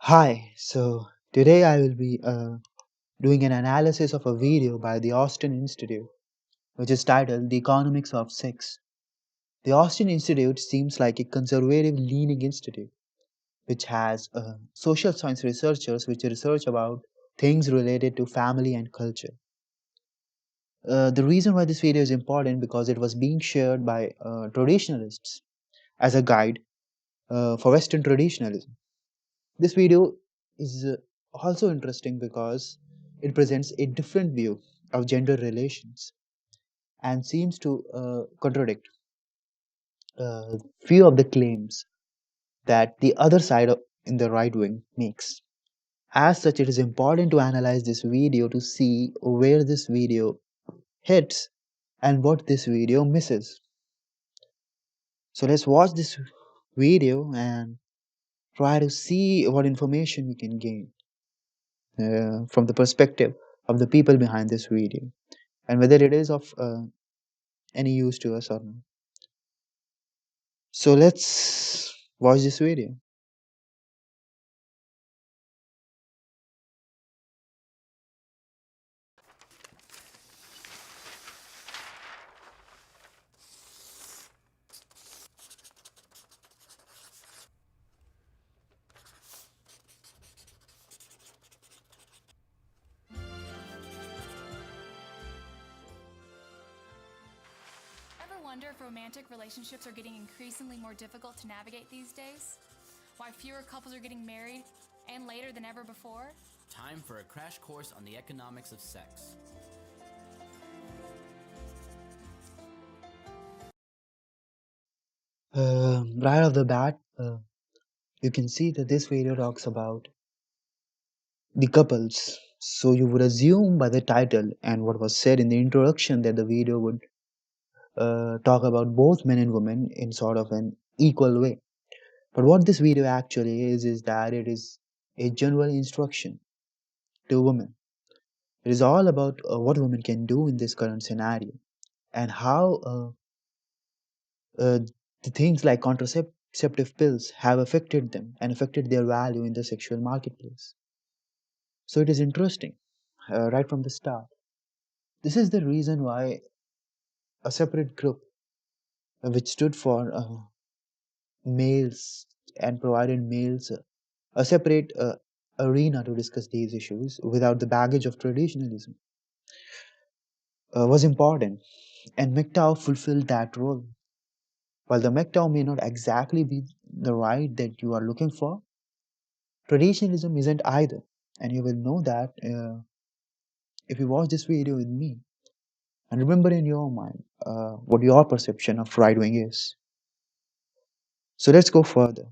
Hi, so today I will be doing an analysis of a video by the Austin Institute, which is titled The Economics of Sex. The Austin Institute seems like a conservative leaning institute, which has social science researchers which research about things related to family and culture. The reason why this video is important because it was being shared by traditionalists as a guide for Western traditionalism. This video is also interesting because it presents a different view of gender relations and seems to contradict few of the claims that the other side in the right wing makes. As such, it is important to analyze this video to see where this video hits and what this video misses. So let's watch this video and try to see what information we can gain from the perspective of the people behind this video and whether it is of any use to us or not. So let's watch this video. Ever wonder if romantic relationships are getting increasingly more difficult to navigate these days? Why fewer couples are getting married and later than ever before? Time for a crash course on the economics of sex. Right off the bat, you can see that this video talks about the couples. So you would assume by the title and what was said in the introduction that the video would talk about both men and women in sort of an equal way. But what this video actually is that it is a general instruction to women. It is all about what women can do in this current scenario and how uh, the things like contraceptive pills have affected them and affected their value in the sexual marketplace. So it is interesting right from the start. This is the reason why a separate group which stood for males and provided males a separate arena to discuss these issues without the baggage of traditionalism was important, and MGTOW fulfilled that role. While the MGTOW may not exactly be the right that you are looking for, traditionalism isn't either, and you will know that if you watch this video with me and remember in your mind what your perception of right wing is. So let's go further.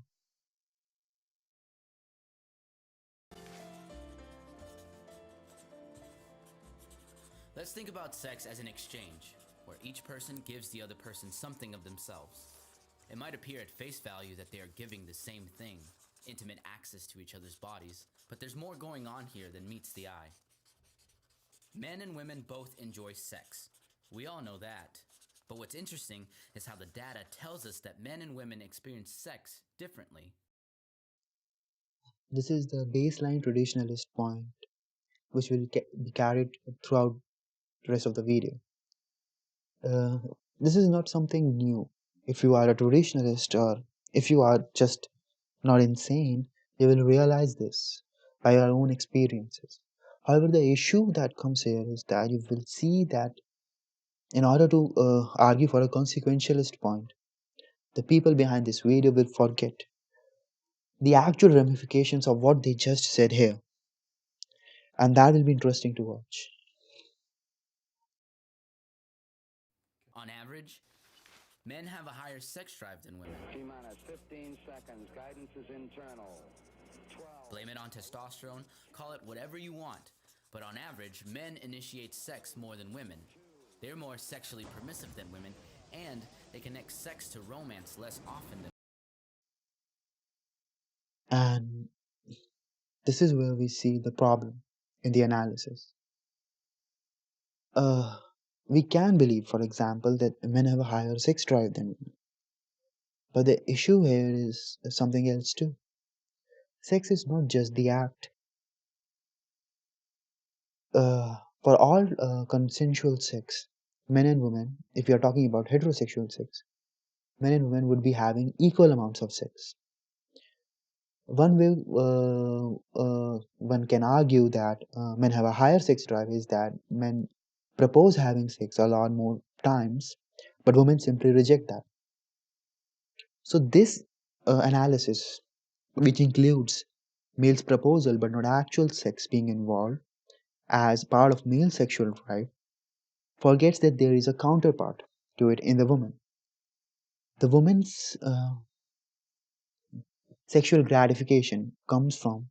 Let's think about sex as an exchange, where each person gives the other person something of themselves. It might appear at face value that they are giving the same thing, intimate access to each other's bodies, but there's more going on here than meets the eye. Men and women both enjoy sex. We all know that. But what's interesting is how the data tells us that men and women experience sex differently. This is the baseline traditionalist point, which will be carried throughout the rest of the video. Uh, this is not something new. If you are a traditionalist or if you are just not insane, you will realize this by your own experiences. However, the issue that comes here is that you will see that in order to argue for a consequentialist point, the people behind this video will forget the actual ramifications of what they just said here, and that will be interesting to watch. On average, men have a higher sex drive than women. T-minus 15 seconds. Guidance is internal. 12. Blame it on testosterone, call it whatever you want, but on average, men initiate sex more than women. They're more sexually permissive than women, and they connect sex to romance less often than. And this is where we see the problem in the analysis. Uh, we can believe, for example, that men have a higher sex drive than women. But the issue here is something else too. Sex is not just the act. For all consensual sex, men and women, if you are talking about heterosexual sex, men and women would be having equal amounts of sex. One way one can argue that men have a higher sex drive is that men propose having sex a lot more times, but women simply reject that. So, this analysis, which includes male's proposal but not actual sex being involved as part of male sexual drive, forgets that there is a counterpart to it in the woman. The woman's sexual gratification comes from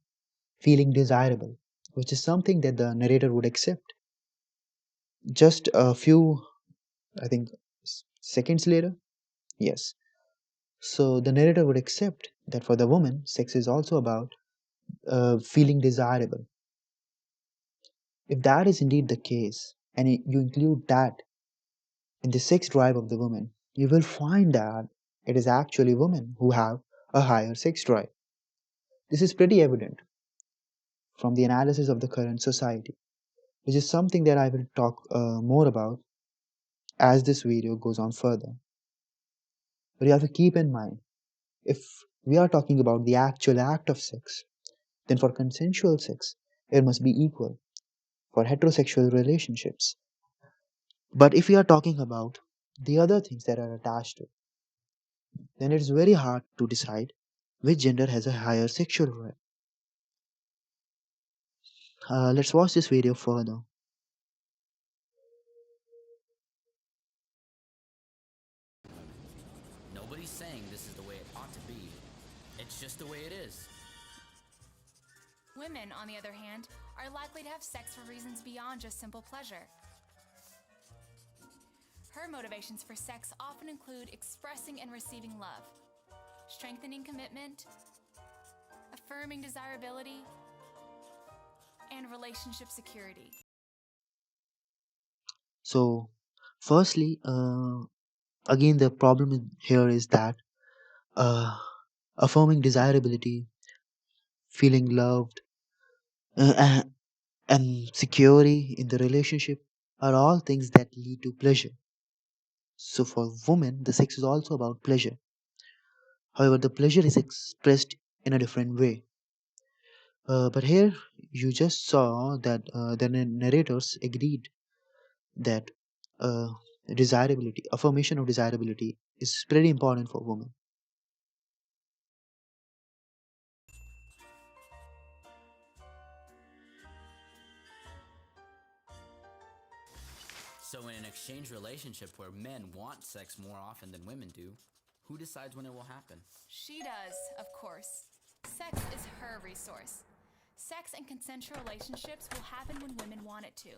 feeling desirable, which is something that the narrator would accept. Just a few, I think, seconds later, yes. So the narrator would accept that for the woman, sex is also about feeling desirable. If that is indeed the case, and you include that in the sex drive of the woman, you will find that it is actually women who have a higher sex drive. This is pretty evident from the analysis of the current society, which is something that I will talk more about as this video goes on further. But you have to keep in mind, if we are talking about the actual act of sex, then for consensual sex, it must be equal for heterosexual relationships. But if we are talking about the other things that are attached to it, then it is very hard to decide which gender has a higher sexual drive. Let's watch this video further. Nobody's saying this is the way it ought to be. It's just the way it is. Women, on the other hand, are likely to have sex for reasons beyond just simple pleasure. Her motivations for sex often include expressing and receiving love, strengthening commitment, affirming desirability, and relationship security. So, firstly, again, the problem here is that uh, affirming desirability, feeling loved, uh, and security in the relationship are all things that lead to pleasure. So, for women, the sex is also about pleasure. However, the pleasure is expressed in a different way. But here, you just saw that the narrators agreed that uh, desirability, affirmation of desirability, is pretty important for women. So, in an exchange relationship where men want sex more often than women do, who decides when it will happen? She does, of course. Sex is her resource. Sex and consensual relationships will happen when women want it to.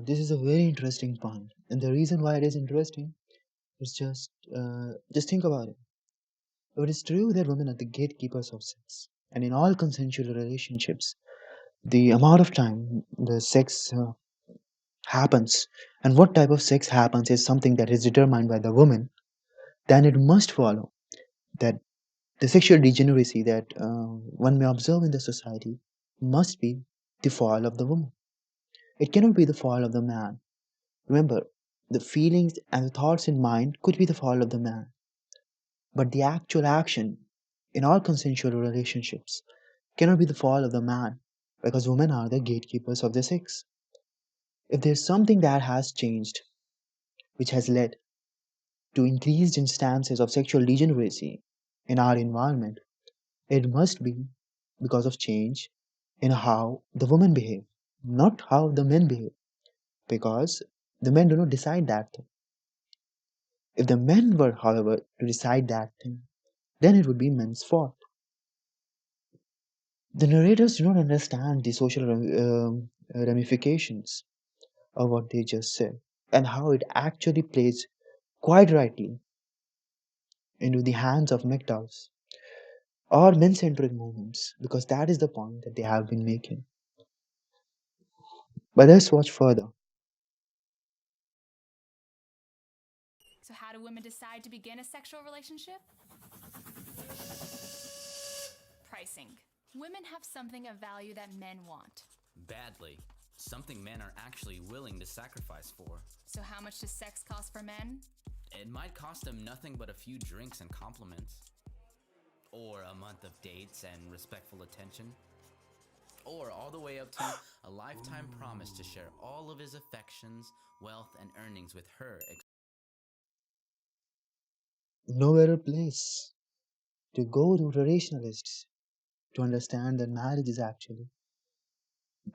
This is a very interesting point, and the reason why it is interesting is just think about it. If it is true that women are the gatekeepers of sex, and in all consensual relationships, the amount of time the sex happens and what type of sex happens is something that is determined by the woman, then it must follow that the sexual degeneracy that one may observe in the society must be the fall of the woman. It cannot be the fall of the man. Remember, the feelings and the thoughts in mind could be the fall of the man, but the actual action in all consensual relationships cannot be the fall of the man because women are the gatekeepers of the sex. If there's something that has changed, which has led to increased instances of sexual degeneracy in our environment, it must be because of change in how the women behave, not how the men behave, because the men do not decide that thing. If the men were, however, to decide that thing, then it would be men's fault. The narrators do not understand the social ramifications of what they just said and how it actually plays quite rightly into the hands of MGTOWs or men centric movements because that is the point that they have been making. But let's watch further. decide to begin a sexual relationship? Pricing. Women have something of value that men want. Badly. Something men are actually willing to sacrifice for. So how much does sex cost for men? It might cost them nothing but a few drinks and compliments. Or a month of dates and respectful attention. Or all the way up to a lifetime promise to share all of his affections, wealth, and earnings with her. No better place to go to traditionalists to understand that marriage is actually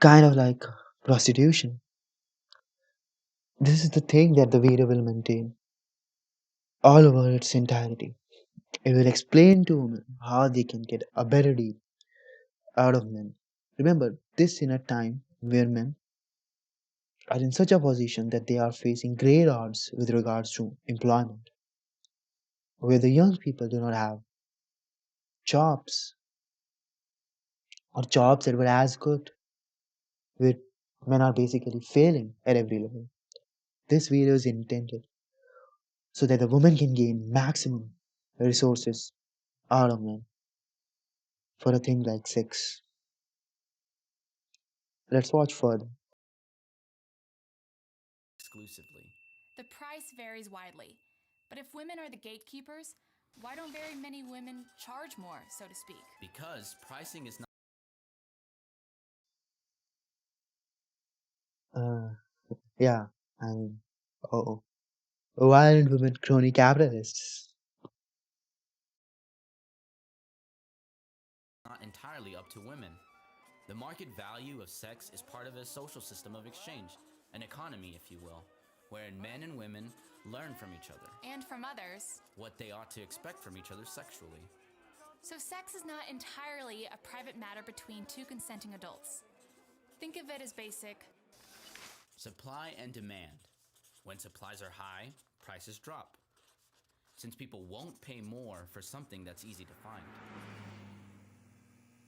kind of like prostitution. This is the thing that the Veda will maintain all over its entirety. It will explain to women how they can get a better deal out of men. Remember, this in a time where men are in such a position that they are facing great odds with regards to employment, where the young people do not have jobs or jobs that were as good, where men are basically failing at every level. This video is intended so that the woman can gain maximum resources out of men for a thing like sex. Let's watch further. Exclusively. The price varies widely. But if women are the gatekeepers, why don't very many women charge more, so to speak? Because pricing is not Uh, yeah, I mean, oh, violent women crony capitalists. entirely up to women. The market value of sex is part of a social system of exchange, an economy, if you will, wherein men and women learn from each other And from others. what they ought to expect from each other sexually. So sex is not entirely a private matter between two consenting adults. Think of it as basic. Supply and demand. When supplies are high, prices drop. Since people won't pay more for something that's easy to find.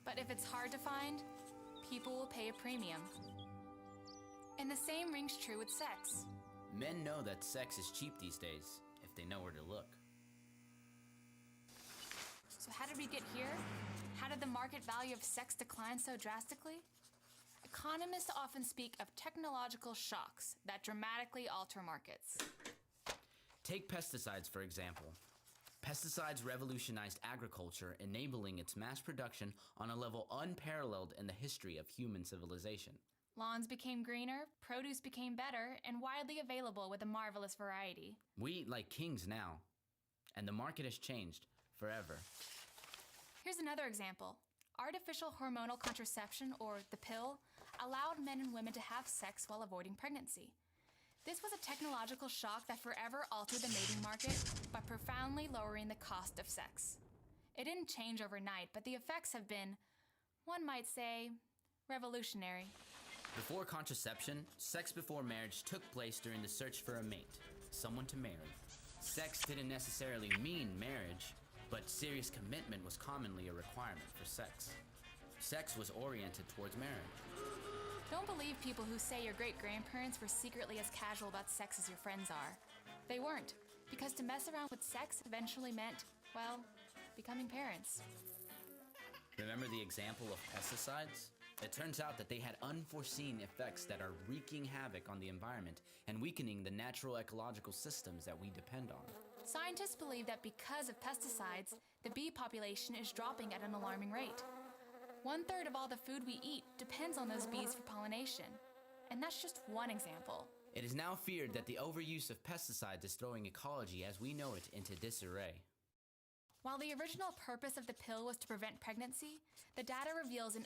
But if it's hard to find, people will pay a premium. And the same rings true with sex. Men know that sex is cheap these days, if they know where to look. So how did we get here? How did the market value of sex decline so drastically? Economists often speak of technological shocks that dramatically alter markets. Take pesticides, for example. Pesticides revolutionized agriculture, enabling its mass production on a level unparalleled in the history of human civilization. Lawns became greener, produce became better, and widely available with a marvelous variety. We eat like kings now, and the market has changed forever. Here's another example. Artificial hormonal contraception, or the pill, allowed men and women to have sex while avoiding pregnancy. This was a technological shock that forever altered the mating market by profoundly lowering the cost of sex. It didn't change overnight, but the effects have been, one might say, revolutionary. Before contraception, sex before marriage took place during the search for a mate, someone to marry. Sex didn't necessarily mean marriage, but serious commitment was commonly a requirement for sex. Sex was oriented towards marriage. Don't believe people who say your great-grandparents were secretly as casual about sex as your friends are. They weren't, because to mess around with sex eventually meant, well, becoming parents. Remember the example of pesticides? It turns out that they had unforeseen effects that are wreaking havoc on the environment and weakening the natural ecological systems that we depend on. Scientists believe that because of pesticides, the bee population is dropping at an alarming rate. 1/3 of all the food we eat depends on those bees for pollination. And that's just one example. It is now feared that the overuse of pesticides is throwing ecology as we know it into disarray. While the original purpose of the pill was to prevent pregnancy, the data reveals an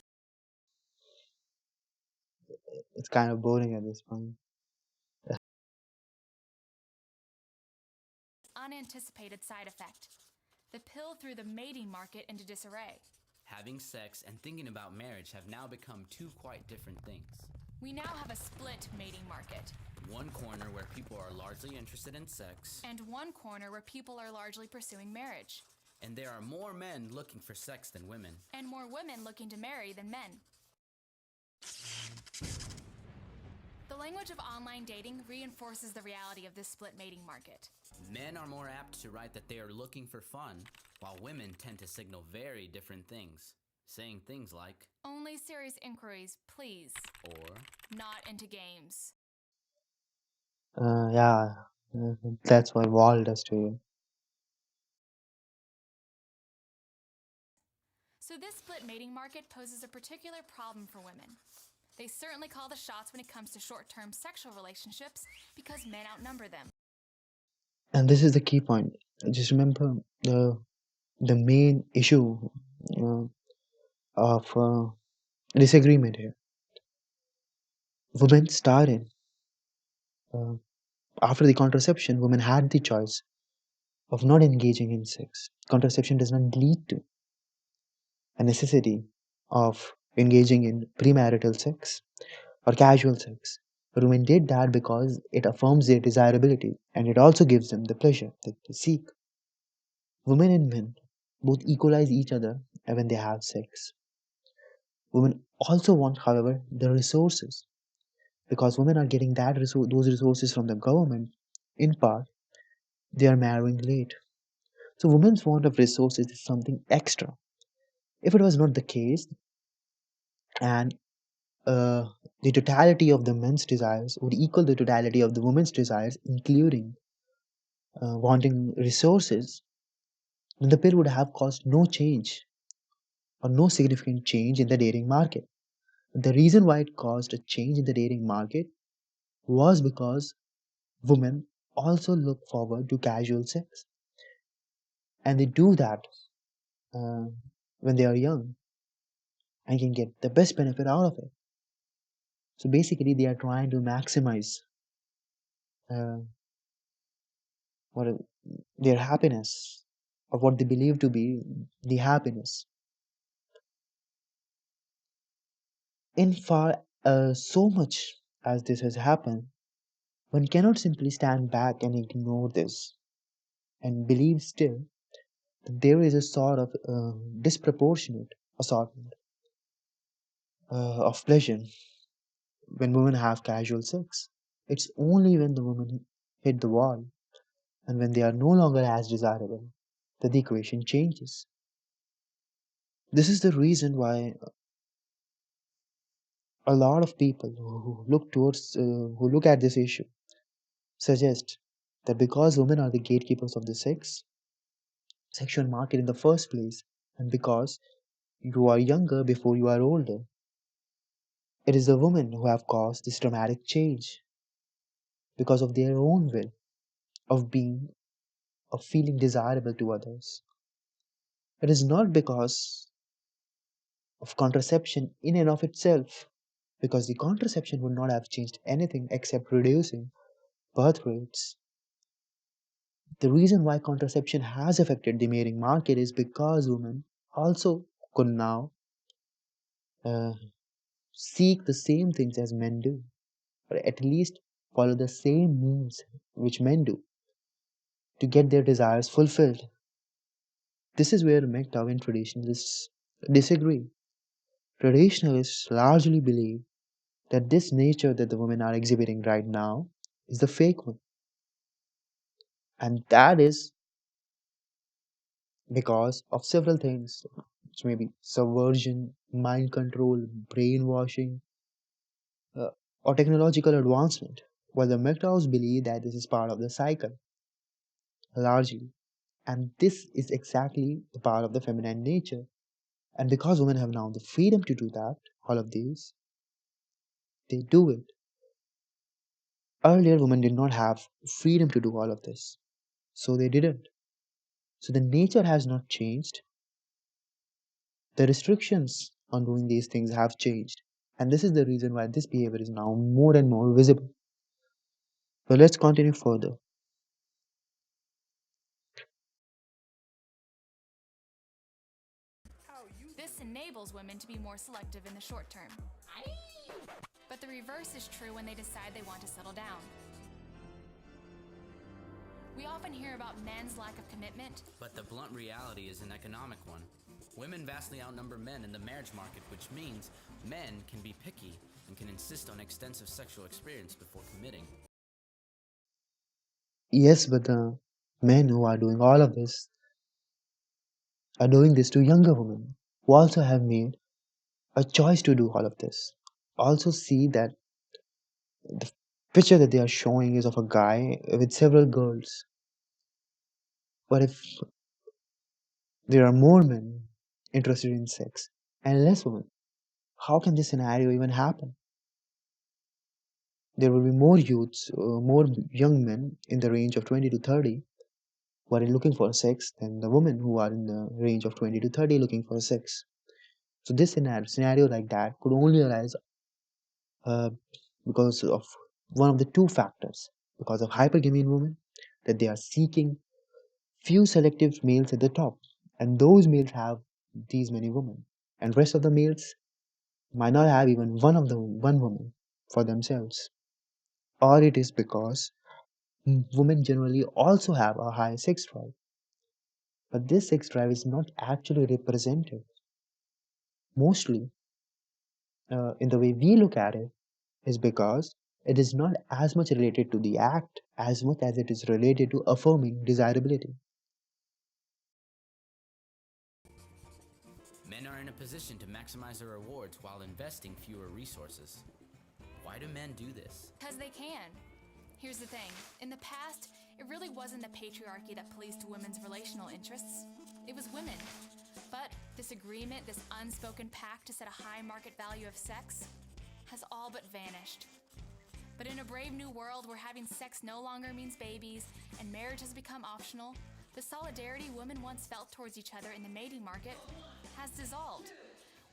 It's kind of boring at this point. unanticipated side effect. The pill threw the mating market into disarray. Having sex and thinking about marriage have now become two quite different things. We now have a split mating market, One corner where people are largely interested in sex, and one corner where people are largely pursuing marriage, and there are more men looking for sex than women. and more women looking to marry than men. The The language of online dating reinforces the reality of this split mating market. Men are more apt to write that they are looking for fun, while women tend to signal very different things, saying things like, Only serious inquiries, please. or, Not into games. Yeah, that's what Wall does to you. So this split mating market poses a particular problem for women. They certainly call the shots when it comes to short-term sexual relationships because men outnumber them. And this is the key point. Just remember the main issue uh, of disagreement here. Women started uh, after the contraception. Women had the choice of not engaging in sex. Contraception does not lead to a necessity of engaging in premarital sex or casual sex. But women did that because it affirms their desirability and it also gives them the pleasure that they seek. Women and men both equalize each other when they have sex. Women also want, however, the resources because women are getting those resources from the government. In part, they are marrying late. So, women's want of resources is something extra. If it was not the case, and uh, the totality of the men's desires would equal the totality of the women's desires, including wanting resources, then the pill would have caused no change or no significant change in the dating market. The reason why it caused a change in the dating market was because women also look forward to casual sex and they do that uh, when they are young and can get the best benefit out of it. So basically, they are trying to maximize uh, what their happiness or what they believe to be the happiness. In far so much as this has happened, one cannot simply stand back and ignore this and believe still that there is a sort of disproportionate assortment of pleasure when women have casual sex. It's only when the women hit the wall and when they are no longer as desirable that the equation changes. This is the reason why a lot of people who look at this issue suggest that because women are the gatekeepers of the sexual market in the first place, and because you are younger before you are older, it is the women who have caused this dramatic change because of their own will of being of feeling desirable to others. It is not because of contraception in and of itself, because the contraception would not have changed anything except reducing birth rates. The reason why contraception has affected the mating market is because women also could now uh, seek the same things as men do, or at least follow the same means which men do to get their desires fulfilled. This is where MGTOW and traditionalists disagree. Traditionalists largely believe that this nature that the women are exhibiting right now is the fake one, and that is because of several things, which may be subversion, mind control, brainwashing, uh, or technological advancement. While the MGTOWs believe that this is part of the cycle, largely. And this is exactly the part of the feminine nature. And because women have now the freedom to do that, all of these, they do it. Earlier, women did not have freedom to do all of this. So they didn't. So the nature has not changed. The restrictions on doing these things have changed. And this is the reason why this behavior is now more and more visible. So let's continue further. This enables women to be more selective in the short term. But the reverse is true when they decide they want to settle down. We often hear about men's lack of commitment, but the blunt reality is an economic one. Women vastly outnumber men in the marriage market, which means men can be picky and can insist on extensive sexual experience before committing. Yes, but the men who are doing all of this are doing this to younger women who also have made a choice to do all of this. Also, see that the picture that they are showing is of a guy with several girls. But if there are more men interested in sex and less women, how can this scenario even happen? There will be more youths, more young men in the range of 20 to 30 who are looking for sex than the women who are in the range of 20 to 30 looking for sex. So this scenario like that could only arise uh, because of one of the two factors, because of hypergamy in women, that they are seeking few selective males at the top, and those males have these many women, and rest of the males might not have even one woman for themselves. Or it is because women generally also have a high sex drive, but this sex drive is not actually represented mostly in the way we look at it is because it is not as much related to the act as much as it is related to affirming desirability. Men are in a position to maximize their rewards while investing fewer resources. Why do men do this? Because they can. Here's the thing, in the past, it really wasn't the patriarchy that policed women's relational interests, it was women. But this agreement, this unspoken pact to set a high market value of sex, has all but vanished. But in a brave new world where having sex no longer means babies and marriage has become optional, the solidarity women once felt towards each other in the mating market has dissolved.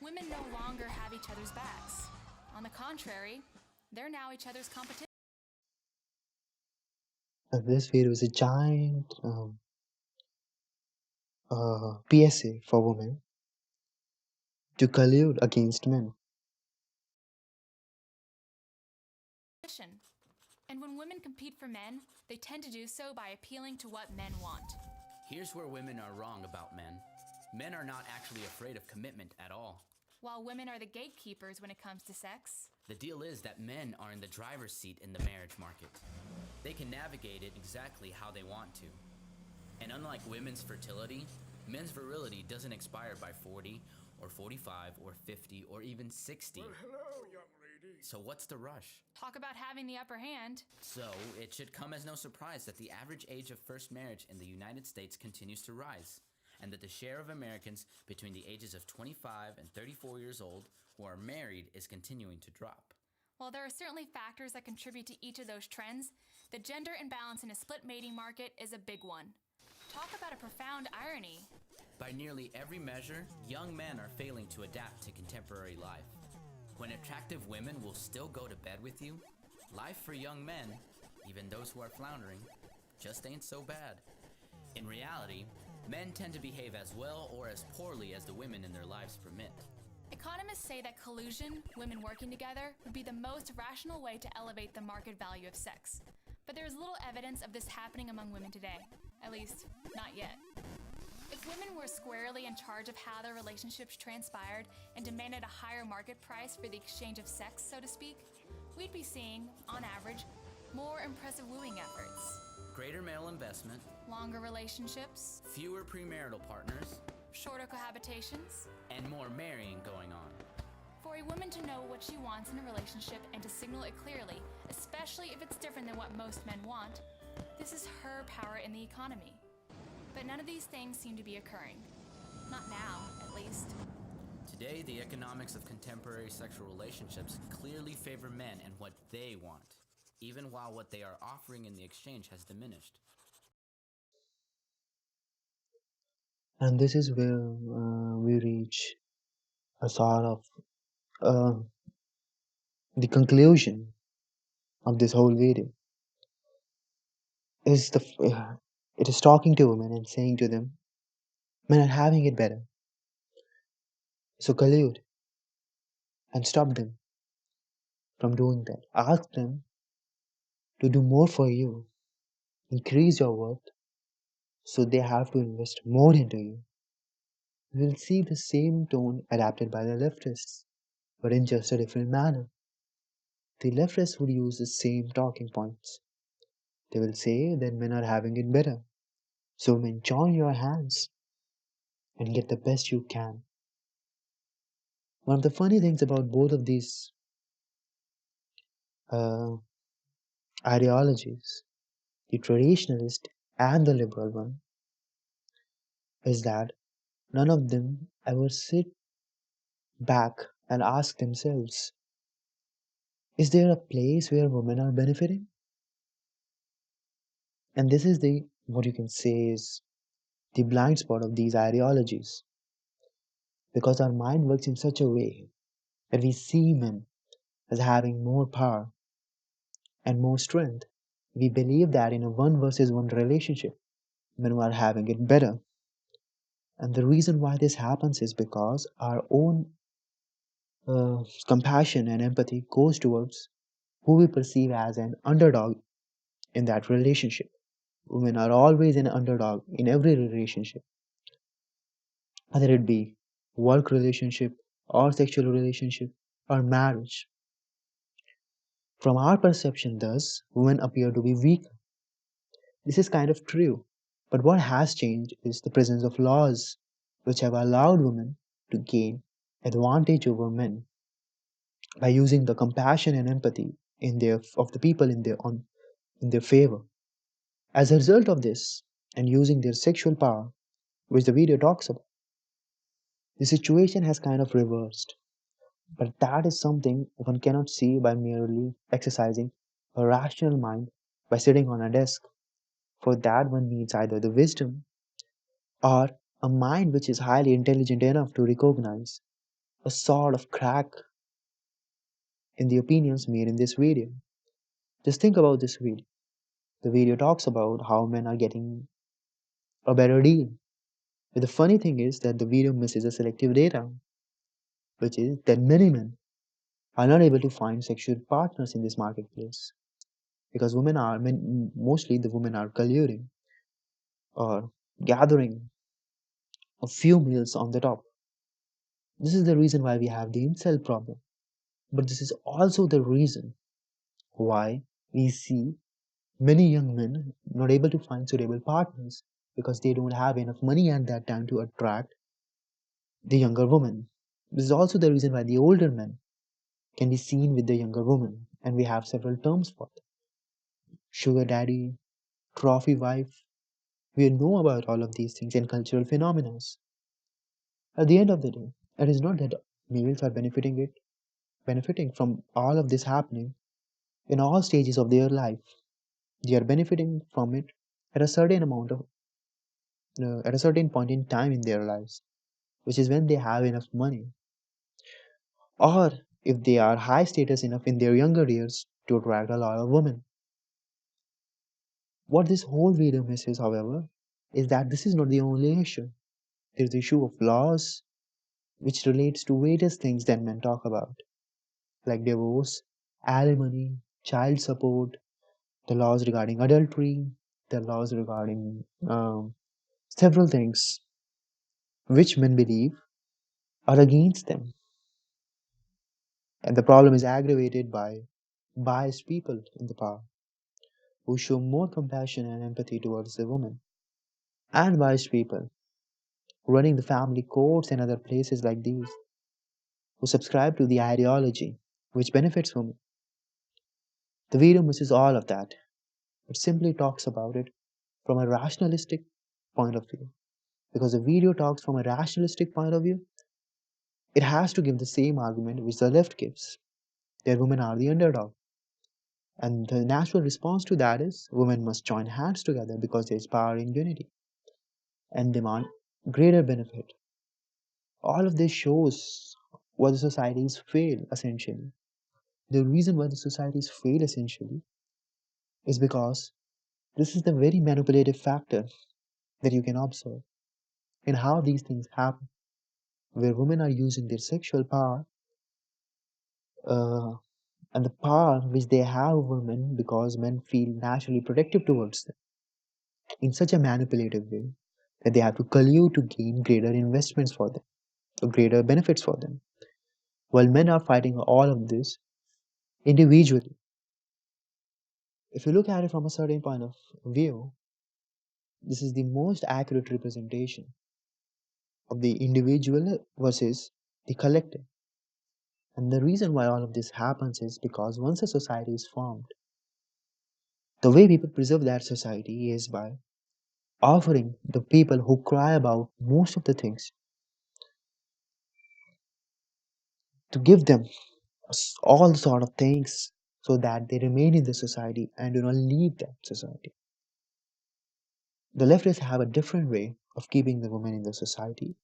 Women no longer have each other's backs. On the contrary, they're now each other's competition. This video is a giant PSA for women to collude against men. And when women compete for men, they tend to do so by appealing to what men want. Here's where women are wrong about men. Men are not actually afraid of commitment at all. While women are the gatekeepers when it comes to sex. The deal is that men are in the driver's seat in the marriage market. They can navigate it exactly how they want to. And unlike women's fertility, men's virility doesn't expire by 40 or 45 or 50 or even 60. Well, hello, young lady. So what's the rush? Talk about having the upper hand. So it should come as no surprise that the average age of first marriage in the United States continues to rise, and that the share of Americans between the ages of 25 and 34 years old who are married is continuing to drop. While there are certainly factors that contribute to each of those trends, the gender imbalance in a split mating market is a big one. Talk about a profound irony. By nearly every measure, young men are failing to adapt to contemporary life. When attractive women will still go to bed with you, life for young men, even those who are floundering, just ain't so bad. In reality, men tend to behave as well or as poorly as the women in their lives permit. Economists say that collusion, women working together, would be the most rational way to elevate the market value of sex. But there is little evidence of this happening among women today. At least, not yet. If women were squarely in charge of how their relationships transpired and demanded a higher market price for the exchange of sex, so to speak, we'd be seeing, on average, more impressive wooing efforts. Greater male investment, Longer relationships, fewer premarital partners, shorter cohabitations. and more marrying going on. For a woman to know what she wants in a relationship and to signal it clearly, especially if it's different than what most men want, this is her power in the economy. But none of these things seem to be occurring. Not now, at least. Today, the economics of contemporary sexual relationships clearly favor men and what they want, even while what they are offering in the exchange has diminished. And this is where we reach a sort of uh, the conclusion of this whole video. Is it is talking to women and saying to them, men are having it better, so collude and stop them from doing that. Ask them to do more for you, increase your worth, so they have to invest more into you. We will see the same tone adapted by the leftists, but in just a different manner. the leftists would use the same talking points. They will say that men are having it better. So men, join your hands and get the best you can. One of the funny things about both of these uh, ideologies, the traditionalist and the liberal one, is that none of them ever sit back and ask themselves, is there a place where women are benefiting? And this is the what you can say is the blind spot of these ideologies, because our mind works in such a way that we see men as having more power and more strength. We believe that in a one versus one relationship, men are having it better. And the reason why this happens is because our own compassion and empathy goes towards who we perceive as an underdog in that relationship. Women are always an underdog in every relationship, whether it be work relationship or sexual relationship or marriage. From our perception, thus, women appear to be weak. This is kind of true. But what has changed is the presence of laws which have allowed women to gain advantage over men by using the compassion and empathy in their of the people in their favor. As a result of this, and using their sexual power, which the video talks about, the situation has kind of reversed. But that is something one cannot see by merely exercising a rational mind by sitting on a desk. For that, one needs either the wisdom or a mind which is highly intelligent enough to recognize a sort of crack in the opinions made in this video. Just think about this video. The video talks about how men are getting a better deal. But the funny thing is that the video misses a selective data, which is that many men are not able to find sexual partners in this marketplace because mostly the women are colluding or gathering a few males on the top. This is the reason why we have the incel problem. But this is also the reason why we see many young men not able to find suitable partners because they don't have enough money at that time to attract the younger woman. This is also the reason why the older men can be seen with the younger woman, and we have several terms for it. Sugar daddy, trophy wife. We know about all of these things and cultural phenomena. At the end of the day, it is not that males are benefiting from all of this happening in all stages of their life. They are benefiting from it at a certain amount of at a certain point in time in their lives, which is when they have enough money, or if they are high status enough in their younger years to attract a lot of women. What this whole video misses, however, is that this is not the only issue. There is the issue of laws, which relates to various things that men talk about, like divorce, alimony, child support, the laws regarding adultery, the laws regarding several things which men believe are against them. And the problem is aggravated by biased people in the power who show more compassion and empathy towards the woman, and biased people running the family courts and other places like these who subscribe to the ideology which benefits women. The video misses all of that. It simply talks about it from a rationalistic point of view. Because the video talks from a rationalistic point of view, it has to give the same argument which the left gives, that women are the underdog. And the natural response to that is women must join hands together because there is power in unity and demand greater benefit. All of this shows why the societies fail essentially. The reason why the societies fail essentially is because this is the very manipulative factor that you can observe in how these things happen, where women are using their sexual power uh, and the power which they have over men because men feel naturally protective towards them in such a manipulative way that they have to collude to gain greater investments for them or greater benefits for them. While men are fighting all of this individually. If you look at it from a certain point of view, this is the most accurate representation of the individual versus the collective. And the reason why all of this happens is because once a society is formed, the way people preserve that society is by offering the people who cry about most of the things to give them all sort of things so that they remain in the society and do not leave that society. The leftists have a different way of keeping the women in the society,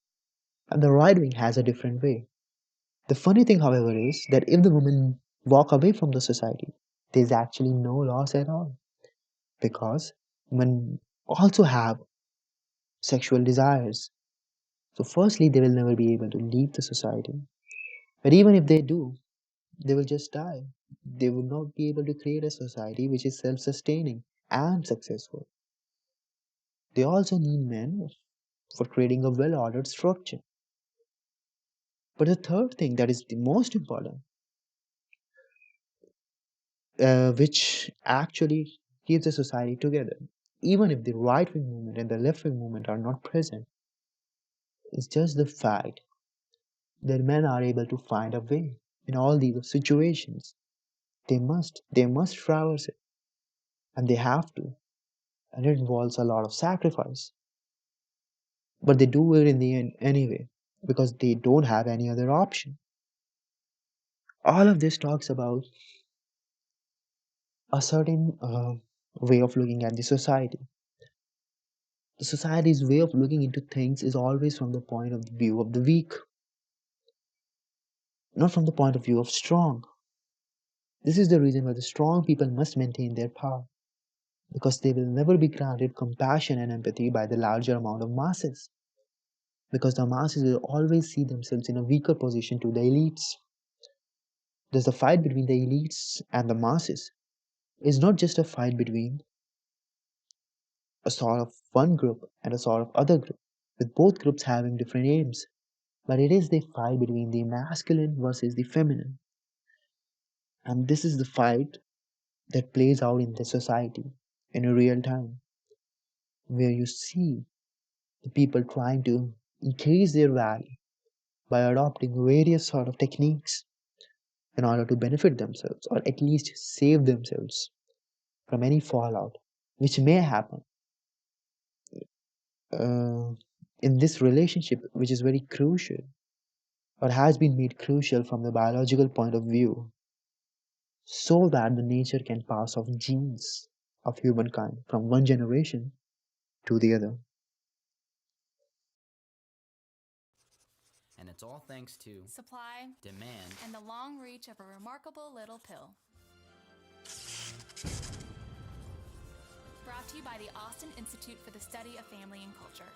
and the right wing has a different way. The funny thing, however, is that if the women walk away from the society, there's actually no loss at all because women also have sexual desires. So, firstly, they will never be able to leave the society. But even if they do, they will just die. They will not be able to create a society which is self sustaining and successful. They also need men for creating a well ordered structure. But the third thing that is the most important, which actually keeps the society together, even if the right wing movement and the left wing movement are not present, is just the fact that men are able to find a way in all these situations. They must traverse it, and they have to, and it involves a lot of sacrifice. But they do it in the end anyway because they don't have any other option. All of this talks about a certain way of looking at the society. The society's way of looking into things is always from the point of view of the weak, not from the point of view of strong. This is the reason why the strong people must maintain their power, because they will never be granted compassion and empathy by the larger amount of masses, because the masses will always see themselves in a weaker position to the elites. Thus, the fight between the elites and the masses is not just a fight between a sort of one group and a sort of other group, with both groups having different aims, but it is the fight between the masculine versus the feminine. And this is the fight that plays out in the society in a real time, where you see the people trying to increase their value by adopting various sort of techniques in order to benefit themselves or at least save themselves from any fallout which may happen uh, in this relationship, which is very crucial or has been made crucial from the biological point of view, so that the nature can pass off genes of humankind from one generation to the other. And it's all thanks to Supply demand. and the long reach of a remarkable little pill. Brought to you by the Austin Institute for the Study of Family and Culture.